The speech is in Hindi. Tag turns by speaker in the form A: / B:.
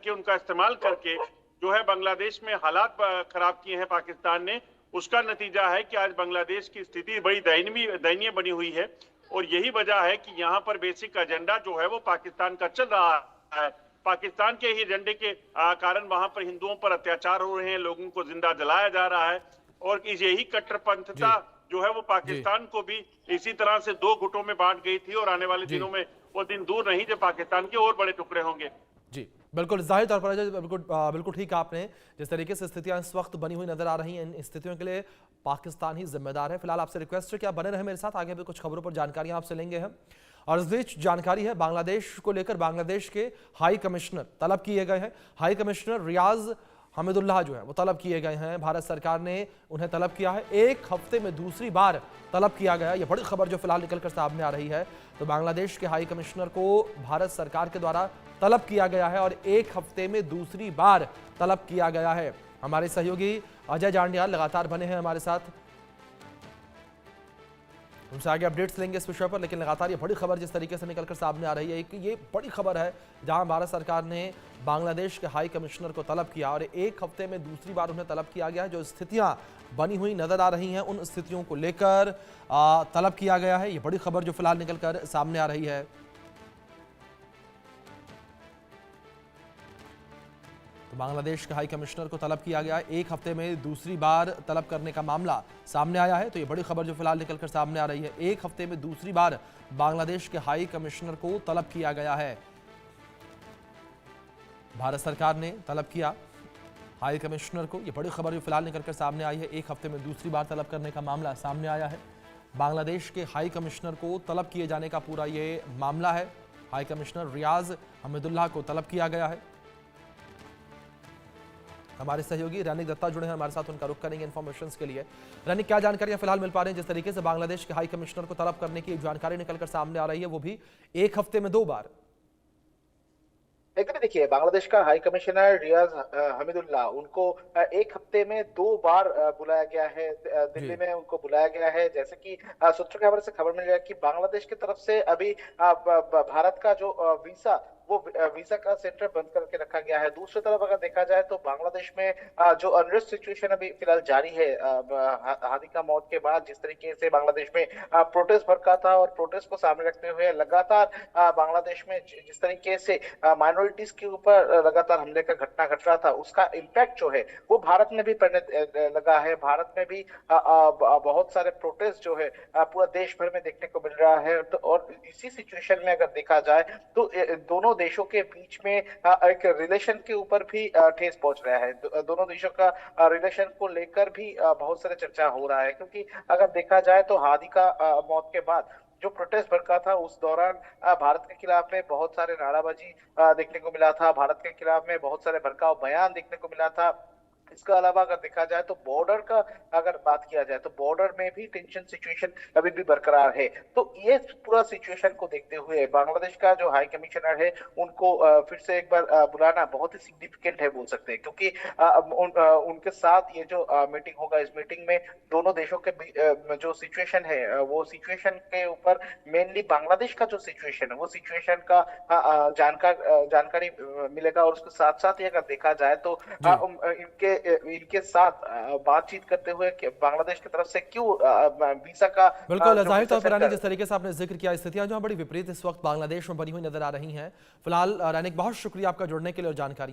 A: करके, उनका इस्तेमाल करके जो है बांग्लादेश में हालात खराब किए हैं पाकिस्तान ने। उसका नतीजा है कि आज बांग्लादेश की स्थिति बड़ी दयनीय बनी हुई है। और यही वजह है कि यहाँ पर बेसिक एजेंडा जो है वो पाकिस्तान का चल रहा है। पाकिस्तान के ही एजेंडे के कारण वहां पर हिंदुओं पर अत्याचार हो रहे हैं, लोगों को जिंदा जलाया जा रहा है। और यही कट्टरपंथता
B: जी
A: जो है वो
B: जी
A: पाकिस्तान को भी इसी तरह से दो गुटों में बांट गई थी। और आने वाले
B: जी
A: दिनों में वो दिन दूर नहीं जब पाकिस्तान के और बड़े टुकड़े होंगे।
B: जी बिल्कुल, जाहिर तौर पर अजय, बिल्कुल बिल्कुल ठीक आपने, जिस तरीके से स्थितियां इस वक्त बनी हुई नजर आ रही हैं, इन स्थितियों के लिए पाकिस्तान ही जिम्मेदार है। फिलहाल आपसे रिक्वेस्ट है कि आप बने रहे मेरे साथ, आगे भी कुछ खबरों पर जानकारियां आपसे लेंगे हम। और इस बीच जानकारी है बांग्लादेश को लेकर, बांग्लादेश के हाई कमिश्नर तलब किए गए हैं। हाई कमिश्नर रियाज हमीदुल्लाह जो है वो तलब किए गए हैं। भारत सरकार ने उन्हें तलब किया है, एक हफ्ते में दूसरी बार तलब किया गया। ये बड़ी खबर जो फिलहाल निकलकर सामने आ रही है। तो बांग्लादेश के हाई कमिश्नर को भारत सरकार के द्वारा तलब किया गया है और एक हफ्ते में दूसरी बार तलब किया गया है। हमारे सहयोगी अजय जांडियाल लगातार बने हैं हमारे साथ, उनसे आगे अपडेट्स लेंगे इस विषय पर। लेकिन लगातार ये बड़ी खबर जिस तरीके से निकलकर सामने आ रही है कि ये बड़ी खबर है जहां भारत सरकार ने बांग्लादेश के हाई कमिश्नर को तलब किया और एक हफ्ते में दूसरी बार उन्हें तलब किया गया है। जो स्थितियां बनी हुई नजर आ रही हैं उन स्थितियों को लेकर तलब किया गया है। ये बड़ी खबर जो फिलहाल निकलकर सामने आ रही है। तो बांग्लादेश के हाई कमिश्नर को तलब किया गया, एक हफ्ते में दूसरी बार तलब करने का मामला सामने आया है। तो ये बड़ी खबर जो फिलहाल निकलकर सामने आ रही है, एक हफ्ते में दूसरी बार बांग्लादेश के हाई कमिश्नर को तलब किया गया है। भारत सरकार ने तलब किया हाई कमिश्नर को। ये बड़ी खबर जो फिलहाल निकलकर सामने आई है, एक हफ्ते में दूसरी बार तलब करने का मामला सामने आया है। बांग्लादेश के हाई कमिश्नर को तलब किए जाने का पूरा ये मामला है। हाई कमिश्नर रियाज हमीदुल्लाह को तलब किया गया है। हमारे सहयोगी रैनिक दत्ता जुड़े हैं हमारे साथ, उनका रुख करेंगे इन्फॉर्मेशन के लिए। रैनिक, क्या जानकारियां फिलहाल मिल पा रही हैं जिस तरीके से बांग्लादेश के हाई कमिश्नर को तलब करने की जानकारी निकलकर सामने आ रही है, वो भी एक हफ्ते में दो बार?
C: एकदम देखिए, बांग्लादेश का हाई कमिश्नर रियाज हमीदुल्लाह, उनको एक हफ्ते में दो बार बुलाया गया है। दिल्ली
B: जी
C: में उनको बुलाया गया है। जैसे कि सूत्रों के हवाले से खबर मिल रहा है कि बांग्लादेश की तरफ से अभी भारत का जो वीसा, वो वीजा का सेंटर बंद करके रखा गया है। दूसरी तरफ अगर देखा जाए तो बांग्लादेश में जो अनरेस्ट सिचुएशन अभी फिलहाल जारी है, हादी का मौत के बाद जिस तरीके से बांग्लादेश में प्रोटेस्ट भड़का था, और प्रोटेस्ट को सामने रखते हुए लगातार बांग्लादेश में जिस तरीके से माइनॉरिटीज के ऊपर लगातार हमले का घटना घट रहा था, उसका इम्पैक्ट जो है वो भारत में भी पड़ने लगा है। भारत में भी बहुत सारे प्रोटेस्ट जो है पूरा देश भर में देखने को मिल रहा है। तो और इसी सिचुएशन में अगर देखा जाए तो दोनों देशों के बीच में एक रिलेशन के ऊपर भी ठेस पहुंच रहा है। दोनों देशों का रिलेशन को लेकर भी बहुत सारे चर्चा हो रहा है, क्योंकि अगर देखा जाए तो हादी का मौत के बाद जो प्रोटेस्ट भड़का था, उस दौरान भारत के खिलाफ में बहुत सारे नाराबाजी देखने को मिला था। भारत के खिलाफ में बहुत सारे भड़काऊ बयान देखने को मिला था। इसके अलावा अगर देखा जाए तो बॉर्डर का अगर बात किया जाए तो बॉर्डर में भी टेंशन सिचुएशन अभी भी बरकरार है। तो ये पूरा सिचुएशन को देखते हुए बांग्लादेश का जो हाई कमिश्नर है, उनको फिर से एक बार बुलाना बहुत ही सिग्निफिकेंट है बोल सकते हैं, क्योंकि उनके साथ ये जो मीटिंग होगा, इस मीटिंग में दोनों देशों के जो सिचुएशन है, वो सिचुएशन के ऊपर मेनली बांग्लादेश का जो सिचुएशन है, वो सिचुएशन का जानकारी मिलेगा। और उसके साथ साथ ही अगर देखा जाए तो
B: जी
C: इनके साथ बातचीत करते हुए बांग्लादेश की तरफ से क्यों वीजा का
B: बिल्कुल,
C: जो
B: जाहिर
C: वीजा
B: तौर पर रैनिक,
C: सेंटर।
B: जिस तरीके से आपने जिक्र किया, स्थितियां जो बड़ी विपरीत इस वक्त बांग्लादेश में बनी हुई नजर आ रही हैं। फिलहाल रैनिक, बहुत शुक्रिया आपका जुड़ने के लिए और जानकारी